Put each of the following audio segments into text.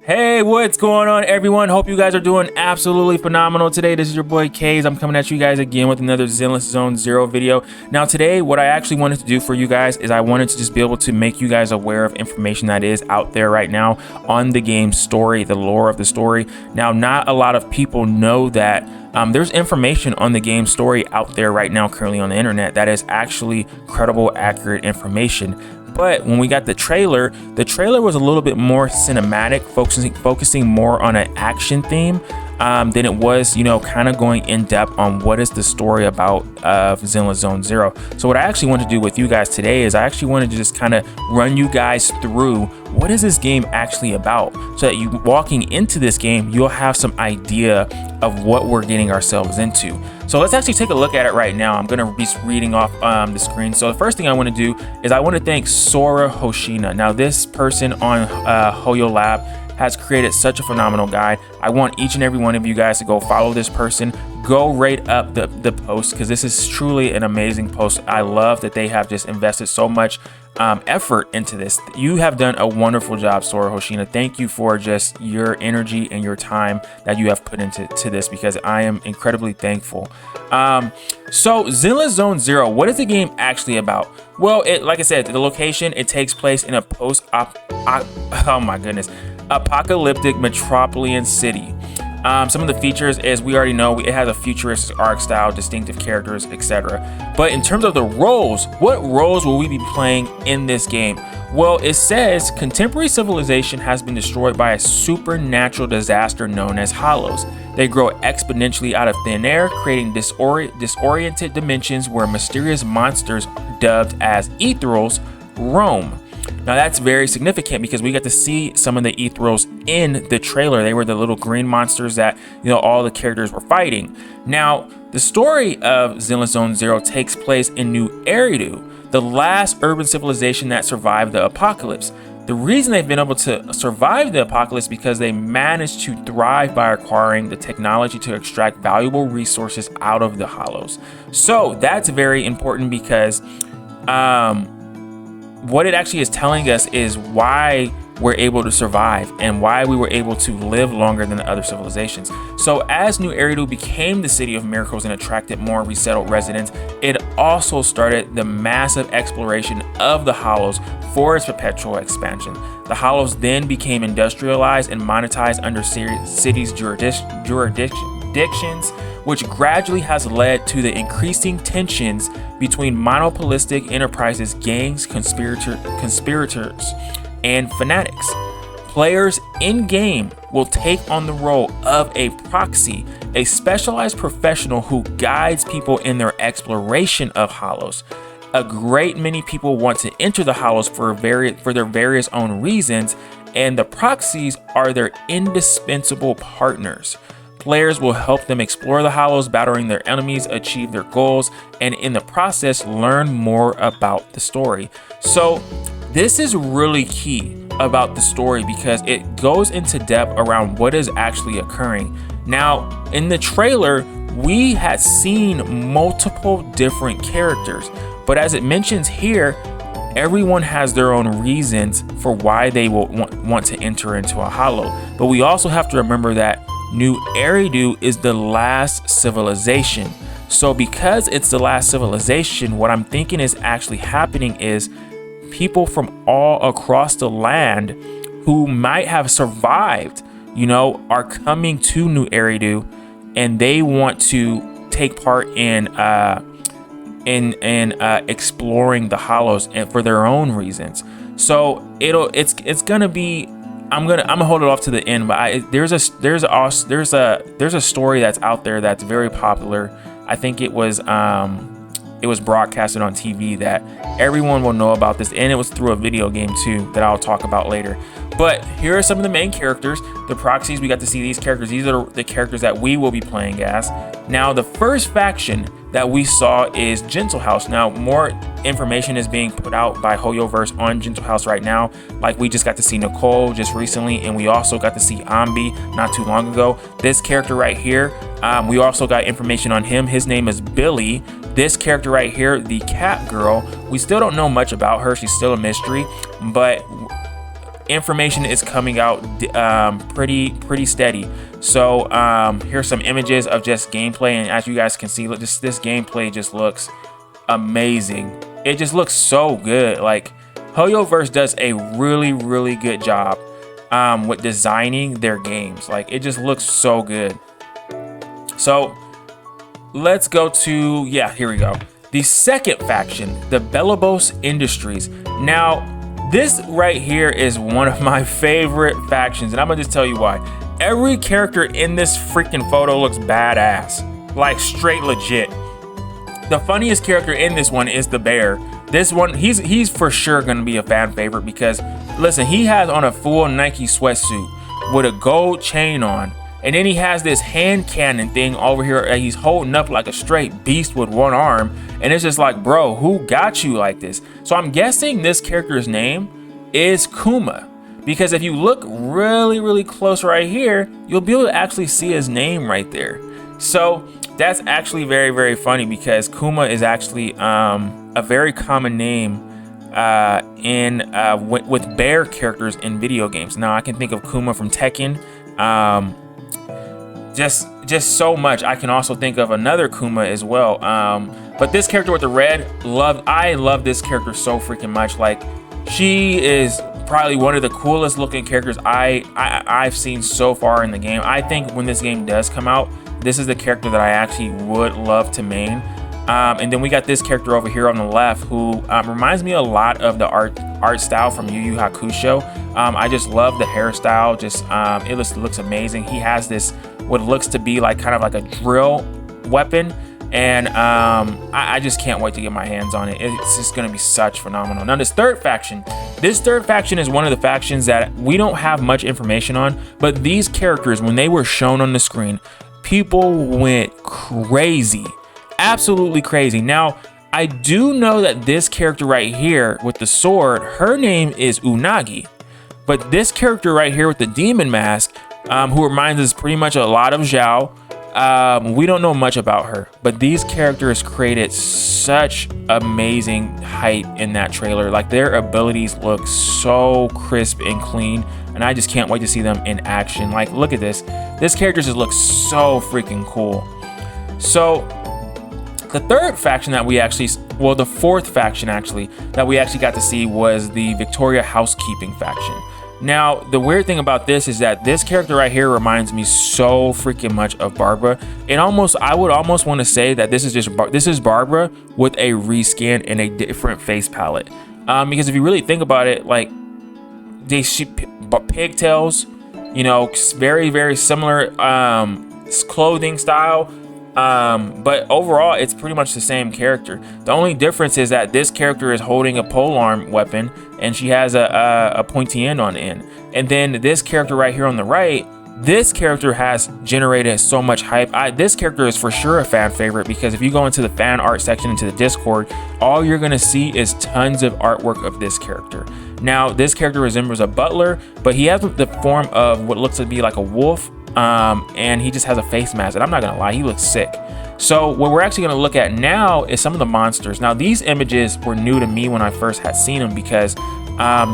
Hey, what's going on, everyone? Hope you guys are doing absolutely phenomenal today. This is your boy Kays. I'm coming at you guys again with another Zenless Zone Zero video. Now today, what I actually wanted to do for you guys is I wanted to just be able to make you guys aware of information that is out there right now on the game's story, the lore of the story. Now, not a lot of people know that there's information on the game story out there right now currently on the internet that is actually credible, accurate information. But when we got the trailer was a little bit more cinematic, focusing more on an action theme than it was, kind of going in depth on what is the story about of Zenless Zone Zero. So what I actually want to do with you guys today is I actually wanted to just kind of run you guys through what is this game actually about, so that you walking into this game, you'll have some idea of what we're getting ourselves into. So let's actually take a look at it right now. I'm going to be reading off the screen. So the first thing I want to do is I want to thank Sora Hoshina. Now this person on Hoyo Lab has created such a phenomenal guide. I want each and every one of you guys to go follow this person. Go rate up the post, because this is truly an amazing post. I love that they have just invested so much effort into this. You have done a wonderful job, Sora Hoshina. Thank you for just your energy and your time that you have put into this, because I am incredibly thankful. So Zenless Zone Zero, what is the game actually about? Well, like I said, the location, it takes place in a apocalyptic metropolitan city. Some of the features, as we already know, it has a futuristic art style, distinctive characters, etc. But in terms of the roles, what roles will we be playing in this game? Well, it says contemporary civilization has been destroyed by a supernatural disaster known as hollows. They grow exponentially out of thin air, creating disoriented dimensions where mysterious monsters dubbed as ethereals roam. Now that's very significant because we got to see some of the ethereals in the trailer. They were the little green monsters that, all the characters were fighting. Now, the story of Zenless Zone Zero takes place in New Eridu, the last urban civilization that survived the apocalypse. The reason they've been able to survive the apocalypse is because they managed to thrive by acquiring the technology to extract valuable resources out of the hollows. So that's very important, because what it actually is telling us is why we're able to survive and why we were able to live longer than the other civilizations. So as New Eridu became the city of miracles and attracted more resettled residents, it also started the massive exploration of the hollows for its perpetual expansion. The hollows then became industrialized and monetized under cities' jurisdictions, which gradually has led to the increasing tensions between monopolistic enterprises, gangs, conspirators, and fanatics. Players in-game will take on the role of a proxy, a specialized professional who guides people in their exploration of hollows. A great many people want to enter the hollows for their various own reasons, and the proxies are their indispensable partners. Players will help them explore the hollows, battling their enemies, achieve their goals, and in the process, learn more about the story. So this is really key about the story, because it goes into depth around what is actually occurring. Now, in the trailer, we had seen multiple different characters, but as it mentions here, everyone has their own reasons for why they will want to enter into a hollow. But we also have to remember that New Eridu is the last civilization. So because it's the last civilization, what I'm thinking is actually happening is people from all across the land who might have survived, are coming to New Eridu, and they want to take part in exploring the hollows and for their own reasons. So it's gonna be. I'm gonna hold it off to the end, but there's a story that's out there that's very popular. I think it was broadcasted on TV that everyone will know about this, and it was through a video game too that I'll talk about later. But here are some of the main characters, the proxies. We got to see these characters. These are the characters that we will be playing as. Now, the first faction that we saw is Gentle House. Now, more information is being put out by Hoyoverse on Gentle House right now. Like, we just got to see Nicole just recently, and we also got to see Ambi not too long ago. This character right here, we also got information on him. His name is Billy. This character right here, the cat girl, we still don't know much about her. She's still a mystery, but information is coming out pretty steady. So here's some images of just gameplay, and as you guys can see, look, this gameplay just looks amazing. It just looks so good. Like, Hoyoverse does a really good job with designing their games. Like, it just looks so good. So let's go to, yeah, here we go. The second faction, the Belobos Industries. Now, this right here is one of my favorite factions, and I'm gonna just tell you why. Every character in this freaking photo looks badass, like straight legit. The funniest character in this one is the bear. This one, he's for sure gonna be a fan favorite because, listen, he has on a full Nike sweatsuit with a gold chain on, and then he has this hand cannon thing over here that he's holding up like a straight beast with one arm, and it's just like, bro, who got you like this? So I'm guessing this character's name is Kuma, because if you look really close right here, you'll be able to actually see his name right there. So that's actually very funny because Kuma is actually a very common name with bear characters in video games. Now I can think of Kuma from Tekken, just so much. I can also think of another Kuma as well. But this character with the red, I love this character so freaking much. Like, she is probably one of the coolest looking characters I've seen so far in the game. I think when this game does come out, this is the character that I actually would love to main. And then we got this character over here on the left who reminds me a lot of the art style from Yu Yu Hakusho. I just love the hairstyle. Just it looks amazing. He has this what looks to be like kind of like a drill weapon, and I just can't wait to get my hands on it. It's just gonna be such phenomenal. Now this third faction is one of the factions that we don't have much information on, but these characters, when they were shown on the screen, people went crazy. Absolutely crazy. Now, I do know that this character right here with the sword, her name is Unagi. But this character right here with the demon mask, who reminds us pretty much a lot of Zhao, we don't know much about her. But these characters created such amazing hype in that trailer. Like, their abilities look so crisp and clean, and I just can't wait to see them in action. Like, look at this. This character just looks so freaking cool. So the third faction that we actually, well, the fourth faction actually, that we actually got to see was the Victoria Housekeeping faction. Now, the weird thing about this is that this character right here reminds me so freaking much of Barbara. And I would almost want to say that this is Barbara with a reskin and a different face palette. Because if you really think about it, like, pigtails, you know, very similar clothing style. But overall, it's pretty much the same character. The only difference is that this character is holding a polearm weapon, and she has a pointy end on the end. And then this character right here on the right, this character has generated so much hype. This character is for sure a fan favorite, because if you go into the fan art section into the Discord, all you're gonna see is tons of artwork of this character. Now, this character resembles a butler, but he has the form of what looks to be like a wolf. And he just has a face mask, and I'm not gonna lie, he looks sick. So what we're actually gonna look at now is some of the monsters. Now, these images were new to me when I first had seen them, because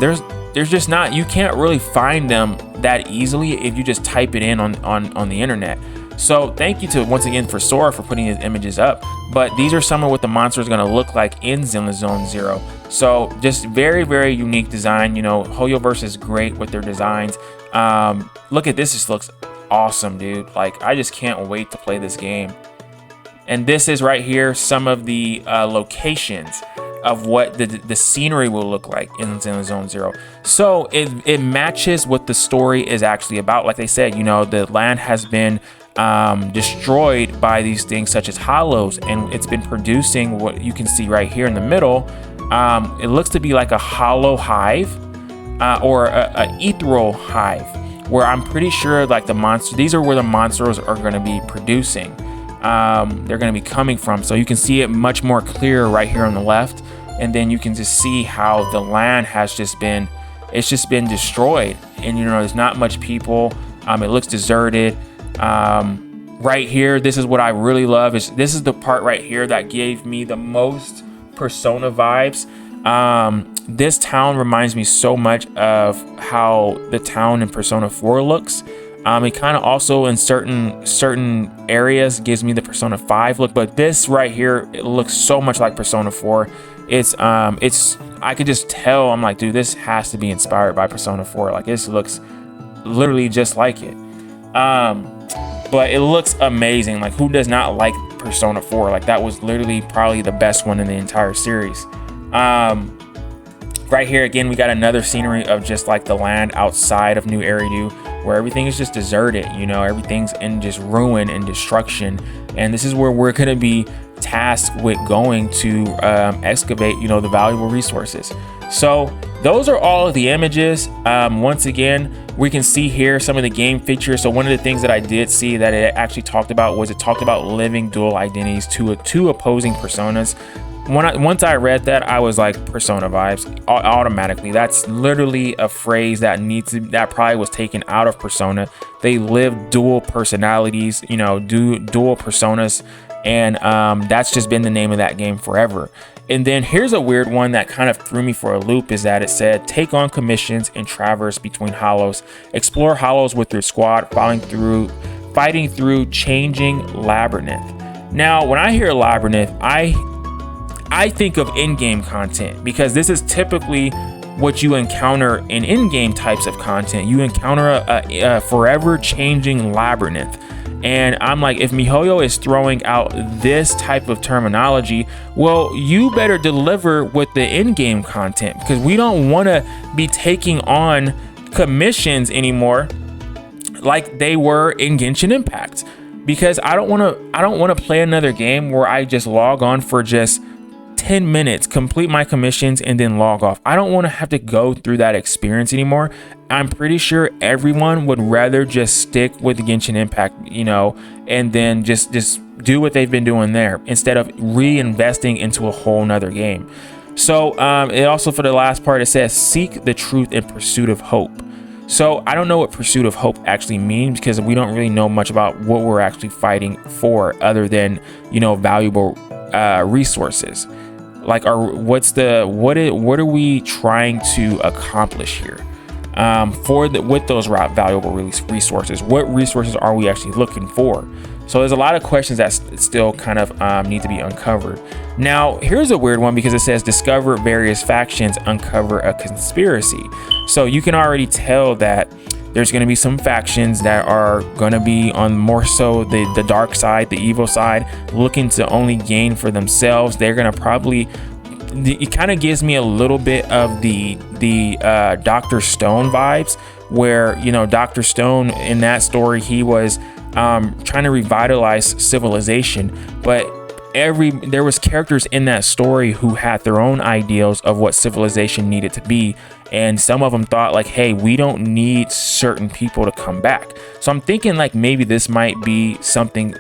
there's just not, you can't really find them that easily if you just type it in on the internet. So thank you to, once again, for Sora for putting these images up. But these are some of what the monsters are gonna look like in Zenless Zone Zero. So just very unique design. You know, Hoyoverse is great with their designs. Look at this, just looks awesome, dude. Like, I just can't wait to play this game. And this is right here some of the locations of what the scenery will look like in Zone Zero. So it matches what the story is actually about. Like they said, you know, the land has been destroyed by these things such as hollows, and it's been producing what you can see right here in the middle. It looks to be like a hollow hive, or a ethereal hive, where I'm pretty sure like these are where the monsters are going to be producing. They're going to be coming from. So you can see it much more clear right here on the left. And then you can just see how the land has just been destroyed. And, you know, there's not much people. It looks deserted. Right here, this is what I really love. This is the part right here that gave me the most Persona vibes. this town reminds me so much of how the town in Persona 4 looks. It kind of also in certain areas gives me the Persona 5 look, but this right here, it looks so much like Persona 4. It's I could just tell. I'm like, dude, this has to be inspired by Persona 4. Like, this looks literally just like it. But it looks amazing. Like, who does not like Persona 4? Like, that was literally probably the best one in the entire series. Right here again, we got another scenery of just like the land outside of New Eridu, where everything is just deserted. You know, everything's in just ruin and destruction. And this is where we're gonna be tasked with going to excavate, you know, the valuable resources. So those are all of the images. Once again, we can see here some of the game features. So one of the things that I did see that it actually talked about was it talked about living dual identities to two opposing personas. Once I read that, I was like, Persona vibes automatically. That's literally a phrase that that probably was taken out of Persona. They live dual personalities, you know, dual personas, and that's just been the name of that game forever. And then here's a weird one that kind of threw me for a loop, is that it said take on commissions and traverse between hollows, explore hollows with your squad, fighting through changing labyrinth. Now, when I hear labyrinth, I think of in-game content, because this is typically what you encounter in in-game types of content. You encounter a forever changing labyrinth. And I'm like, if MiHoYo is throwing out this type of terminology, well, you better deliver with the in-game content, because we don't want to be taking on commissions anymore like they were in Genshin Impact. Because I don't want to play another game where I just log on for just 10 minutes, complete my commissions, and then log off. I don't want to have to go through that experience anymore. I'm pretty sure everyone would rather just stick with Genshin Impact, you know, and then just do what they've been doing there instead of reinvesting into a whole nother game. So it also, for the last part, it says seek the truth in pursuit of hope. So I don't know what pursuit of hope actually means, because we don't really know much about what we're actually fighting for, other than, you know, valuable resources. Like, what are we trying to accomplish here with those valuable resources? What resources are we actually looking for? So there's a lot of questions that still kind of need to be uncovered. Now, here's a weird one, because it says discover various factions, uncover a conspiracy. So you can already tell that there's going to be some factions that are going to be on more so the dark side, the evil side, looking to only gain for themselves. They're going to probably, it kind of gives me a little bit of the Dr. Stone vibes, where, you know, Dr. Stone in that story, he was trying to revitalize civilization, but there was characters in that story who had their own ideals of what civilization needed to be, and some of them thought like, hey, we don't need certain people to come back. So I'm thinking like maybe this might be something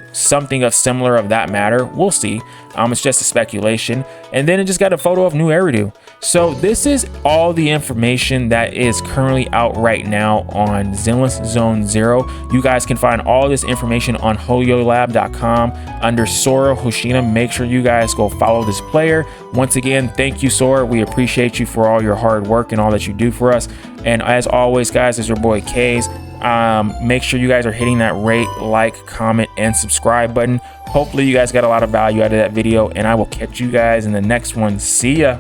of similar of that matter. We'll see. It's just a speculation. And then it just got a photo of New Eridu. So this is all the information that is currently out right now on Zenless Zone Zero. You guys can find all this information on hoyolab.com under Sora Hoshina. Make sure you guys go follow this player. Once again, thank you, Sora. We appreciate you for all your hard work and all that you do for us. And as always, guys, is your boy Kays. Make sure you guys are hitting that rate, like, comment, and subscribe button. Hopefully you guys got a lot of value out of that video, and I will catch you guys in the next one. See ya.